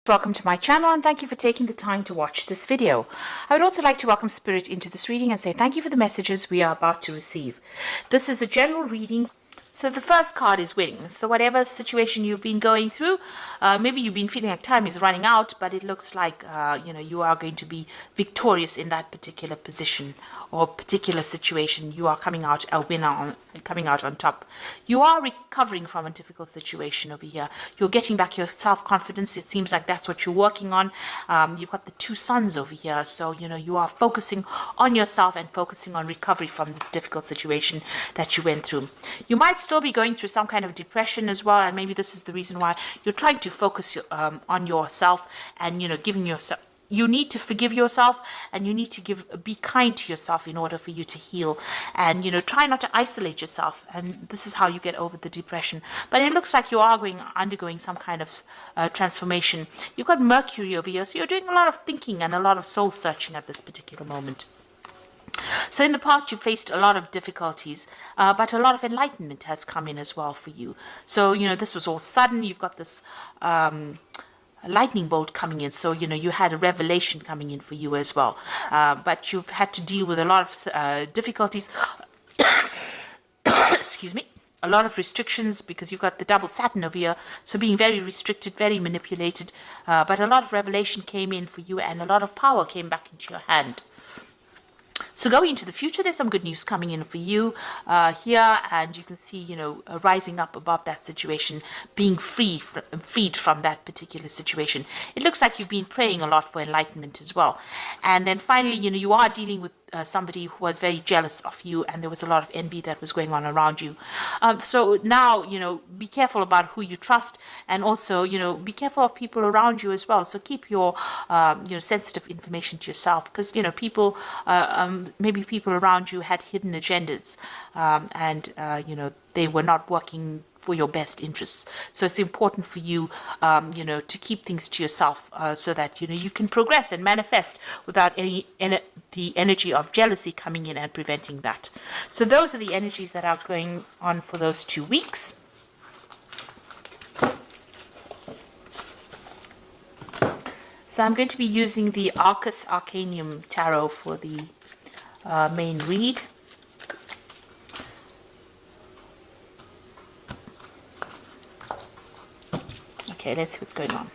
Welcome to my channel and thank you for taking the time to watch this video. I would also like to welcome Spirit into this reading and say thank you for the messages we are about to receive. This is a general reading. So the first card is winning. So whatever situation you've been going through, maybe you've been feeling like time is running out, but it looks like you are going to be victorious in that particular position or particular situation. You are coming out a winner, coming out on top. You are recovering from a difficult situation over here. You're getting back your self-confidence. It seems like that's what you're working on. You've got the two suns over here, so you are focusing on yourself and focusing on recovery from this difficult situation that you went through. You might still be going through some kind of depression as well, and maybe this is the reason why you're trying to focus on yourself and giving yourself. You need to forgive yourself, and you need to be kind to yourself in order for you to heal. And try not to isolate yourself. And this is how you get over the depression. But it looks like you are undergoing some kind of transformation. You've got Mercury over here, so you're doing a lot of thinking and a lot of soul searching at this particular moment. So in the past, you faced a lot of difficulties, but a lot of enlightenment has come in as well for you. So this was all sudden. You've got this lightning bolt coming in, so you had a revelation coming in for you as well, but you've had to deal with a lot of difficulties excuse me, a lot of restrictions, because you've got the double Saturn over here, so being very restricted, very manipulated, but a lot of revelation came in for you and a lot of power came back into your hand. So going into the future, there's some good news coming in for you here, and you can see, rising up above that situation, being freed from that particular situation. It looks like you've been praying a lot for enlightenment as well. And then finally, you are dealing with somebody who was very jealous of you, and there was a lot of envy that was going on around you. So now, be careful about who you trust, and also, be careful of people around you as well. So keep your, sensitive information to yourself, because, people, maybe people around you had hidden agendas, and, they were not working for your best interests. So it's important for you, to keep things to yourself, so that, you can progress and manifest without the energy of jealousy coming in and preventing that. So those are the energies that are going on for those 2 weeks. So I'm going to be using the Arcus Arcanium Tarot for the main read. Okay, let's see what's going on.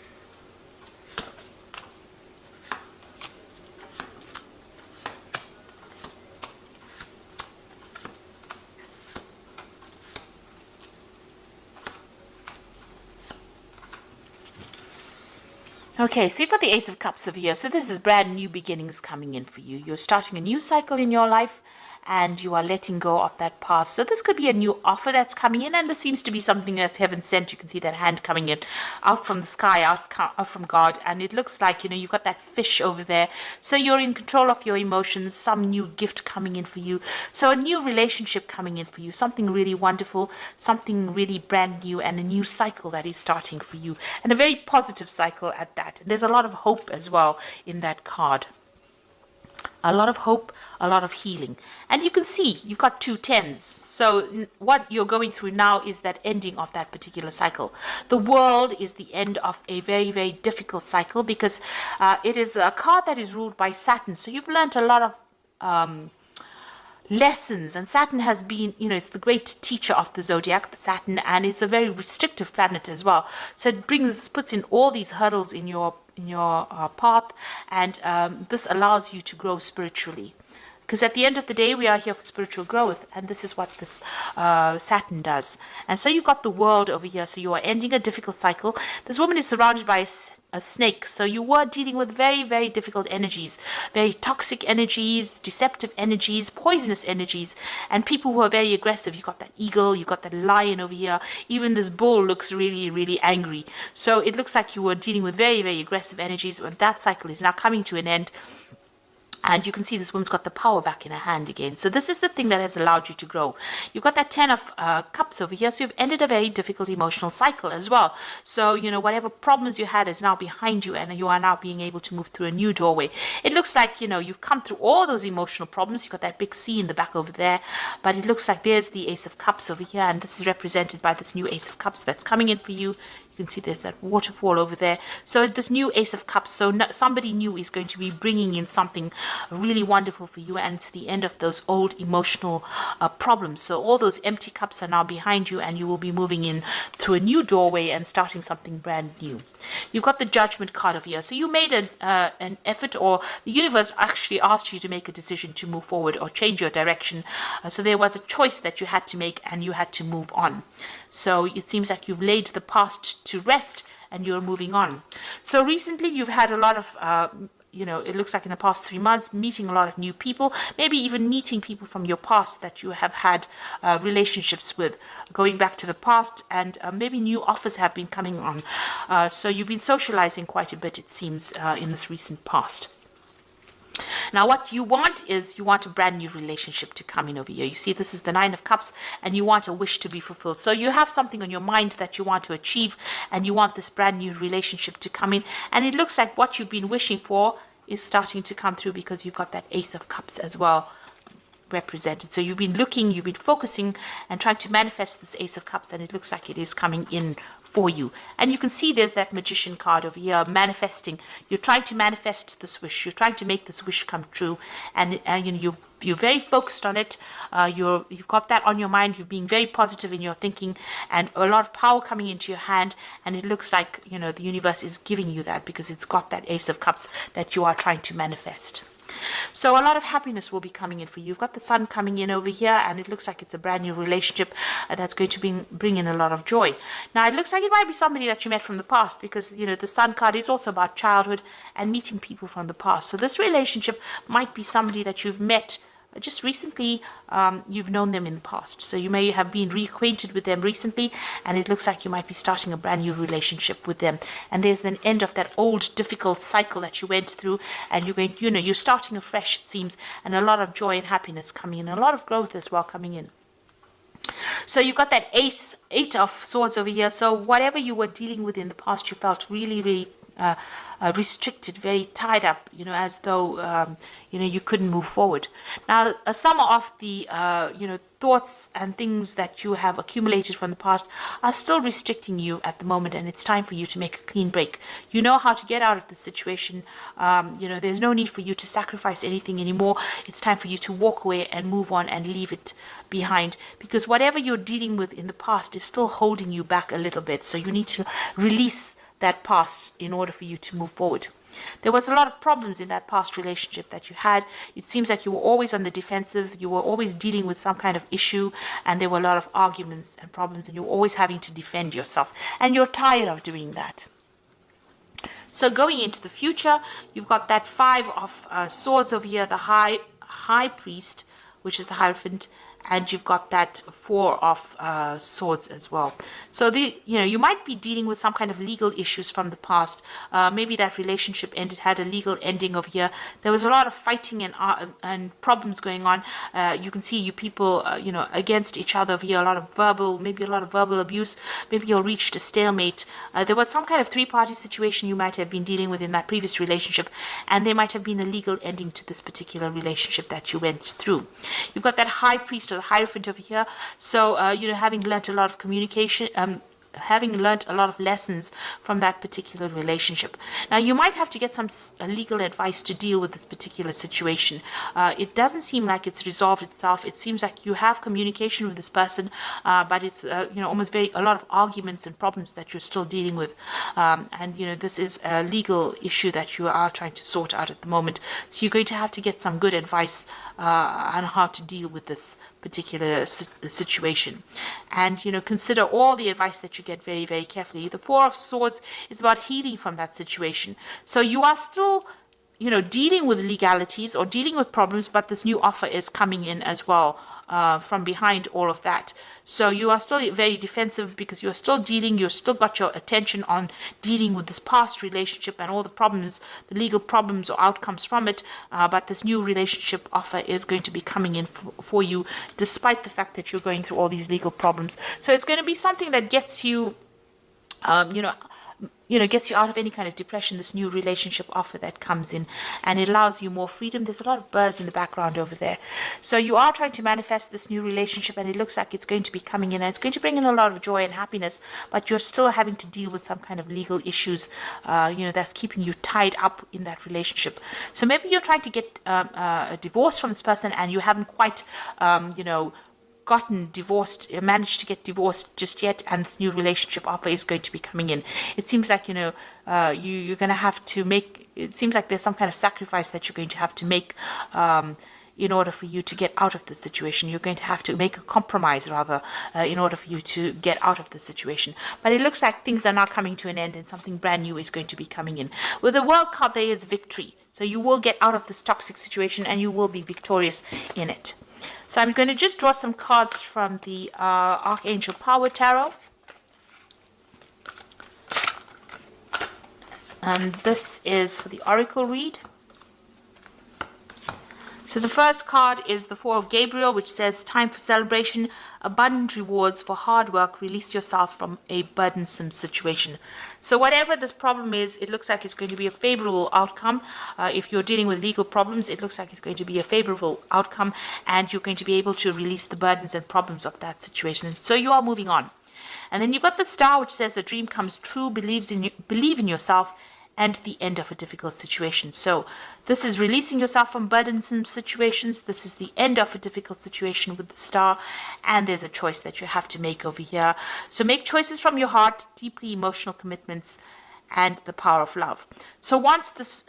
Okay, so you've got the Ace of Cups over here. So this is brand new beginnings coming in for you. You're starting a new cycle in your life, and you are letting go of that past. So this could be a new offer that's coming in, and this seems to be something that's heaven sent. You can see that hand coming in out from the sky, out from God, and it looks like you've got that fish over there. So you're in control of your emotions, some new gift coming in for you, so a new relationship coming in for you, something really wonderful, something really brand new, and a new cycle that is starting for you, and a very positive cycle at that. And there's a lot of hope as well in that card. A lot of hope, a lot of healing. And you can see you've got 2 tens. So what you're going through now is that ending of that particular cycle. The world is the end of a very, very difficult cycle, because it is a card that is ruled by Saturn. So you've learned a lot of lessons, and Saturn has been, it's the great teacher of the zodiac, Saturn, and it's a very restrictive planet as well. So it puts in all these hurdles in your path, and this allows you to grow spiritually. Because at the end of the day, we are here for spiritual growth, and this is what this Saturn does. And so you've got the world over here, so you are ending a difficult cycle. This woman is surrounded by a snake, so you were dealing with very, very difficult energies, very toxic energies, deceptive energies, poisonous energies, and people who are very aggressive. You've got that eagle, you've got that lion over here, even this bull looks really, really angry. So it looks like you were dealing with very, very aggressive energies, but that cycle is now coming to an end. And you can see this woman's got the power back in her hand again. So this is the thing that has allowed you to grow. You've got that 10 of cups over here. So you've ended a very difficult emotional cycle as well. So, whatever problems you had is now behind you, and you are now being able to move through a new doorway. It looks like, you've come through all those emotional problems. You've got that big C in the back over there. But it looks like there's the Ace of Cups over here. And this is represented by this new Ace of Cups that's coming in for you. You can see there's that waterfall over there. So this new Ace of Cups, so somebody new is going to be bringing in something really wonderful for you, and it's the end of those old emotional problems. So all those empty cups are now behind you, and you will be moving in through a new doorway and starting something brand new. You've got the Judgment card over here. So you made an effort, or the universe actually asked you to make a decision to move forward or change your direction. So there was a choice that you had to make, and you had to move on. So it seems like you've laid the past to rest and you're moving on. So recently you've had a lot of, it looks like in the past 3 months, meeting a lot of new people, maybe even meeting people from your past that you have had relationships with, going back to the past, and maybe new offers have been coming on. So you've been socializing quite a bit, it seems, in this recent past. Now, what you want is you want a brand new relationship to come in over here. You see, this is the Nine of Cups, and you want a wish to be fulfilled. So you have something on your mind that you want to achieve, and you want this brand new relationship to come in. And it looks like what you've been wishing for is starting to come through, because you've got that Ace of Cups as well represented. So you've been looking, you've been focusing and trying to manifest this Ace of Cups, and it looks like it is coming in for you. And you can see there's that Magician card over here, manifesting. You're trying to manifest this wish. You're trying to make this wish come true, and you're very focused on it. You've got that on your mind. You're being very positive in your thinking, and a lot of power coming into your hand. And it looks like the universe is giving you that, because it's got that Ace of Cups that you are trying to manifest. So a lot of happiness will be coming in for you. You've got the Sun coming in over here, and it looks like it's a brand new relationship that's going to bring in a lot of joy. Now, it looks like it might be somebody that you met from the past, because, the Sun card is also about childhood and meeting people from the past. So this relationship might be somebody that you've met just recently. You've known them in the past, so you may have been reacquainted with them recently, and it looks like you might be starting a brand new relationship with them. And there's an end of that old difficult cycle that you went through, and you're starting afresh, it seems, and a lot of joy and happiness coming in, a lot of growth as well coming in. So you've got that Eight of Swords over here. So whatever you were dealing with in the past, you felt really, really restricted, very tied up, as though you couldn't move forward. Now, some of the thoughts and things that you have accumulated from the past are still restricting you at the moment, and it's time for you to make a clean break. You know how to get out of the situation. There's no need for you to sacrifice anything anymore. It's time for you to walk away and move on and leave it behind, because whatever you're dealing with in the past is still holding you back a little bit. So you need to release that past in order for you to move forward. There was a lot of problems in that past relationship that you had. It seems like you were always on the defensive. You were always dealing with some kind of issue, and there were a lot of arguments and problems, and you were always having to defend yourself, and you're tired of doing that. So going into the future, you've got that Five of Swords over here, the High Priest, which is the Hierophant, and you've got that Four of Swords as well. So you might be dealing with some kind of legal issues from the past. Maybe that relationship had a legal ending over here. There was a lot of fighting and problems going on. You can see you people, against each other over here. Maybe a lot of verbal abuse. Maybe you reached a stalemate. There was some kind of three-party situation you might have been dealing with in that previous relationship, and there might have been a legal ending to this particular relationship that you went through. You've got that High Priest, the Hierophant over here. So having learnt a lot of communication, having learnt a lot of lessons from that particular relationship. Now, you might have to get some legal advice to deal with this particular situation. It doesn't seem like it's resolved itself. It seems like you have communication with this person, but it's almost a lot of arguments and problems that you're still dealing with. And this is a legal issue that you are trying to sort out at the moment. So you're going to have to get some good advice on how to deal with this particular situation, and consider all the advice that you get very, very carefully. The Four of Swords is about healing from that situation. So you are still dealing with legalities or dealing with problems, but this new offer is coming in as well from behind all of that. So you are still very defensive, because you've still got your attention on dealing with this past relationship and all the problems, the legal problems or outcomes from it. But this new relationship offer is going to be coming in for you, despite the fact that you're going through all these legal problems. So it's going to be something that gets you, gets you out of any kind of depression, this new relationship offer that comes in, and it allows you more freedom. There's a lot of birds in the background over there. So you are trying to manifest this new relationship, and it looks like it's going to be coming in, and it's going to bring in a lot of joy and happiness, but you're still having to deal with some kind of legal issues, that's keeping you tied up in that relationship. So maybe you're trying to get a divorce from this person, and you haven't quite, gotten divorced, managed to get divorced just yet, and this new relationship offer is going to be coming in. It seems like you're going to have to make. It seems like there's some kind of sacrifice that you're going to have to make in order for you to get out of the situation. You're going to have to make a compromise, rather, in order for you to get out of the situation. But it looks like things are now coming to an end, and something brand new is going to be coming in. With the World card, there is victory. So you will get out of this toxic situation, and you will be victorious in it. So I'm going to just draw some cards from the Archangel Power Tarot. And this is for the Oracle read. So the first card is the Four of Gabriel, which says, time for celebration, abundant rewards for hard work, release yourself from a burdensome situation. So whatever this problem is, it looks like it's going to be a favorable outcome. If you're dealing with legal problems, it looks like it's going to be a favorable outcome, and you're going to be able to release the burdens and problems of that situation. So you are moving on. And then you've got the Star, which says a dream comes true, believe in yourself, and the end of a difficult situation. So this is releasing yourself from burdensome situations. This is the end of a difficult situation with the Star, and there's a choice that you have to make over here. So make choices from your heart, deeply emotional commitments, and the power of love. So once this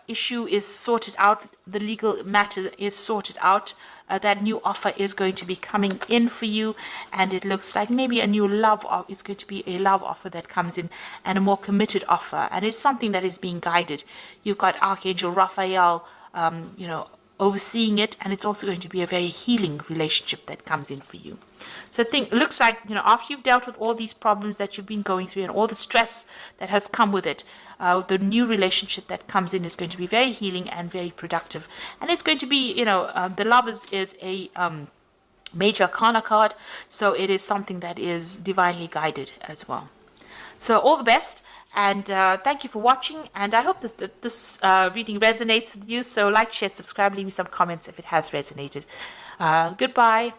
issue is sorted out, the legal matter is sorted out, that new offer is going to be coming in for you, and it looks like maybe a new love. It's going to be a love offer that comes in, and a more committed offer, and it's something that is being guided. You've got Archangel Raphael, overseeing it, and it's also going to be a very healing relationship that comes in for you. So it looks like, after you've dealt with all these problems that you've been going through and all the stress that has come with it, the new relationship that comes in is going to be very healing and very productive. And it's going to be, the Lovers is a major arcana card, so it is something that is divinely guided as well. So all the best, and thank you for watching, and I hope this reading resonates with you. So like, share, subscribe, leave me some comments if it has resonated. Goodbye.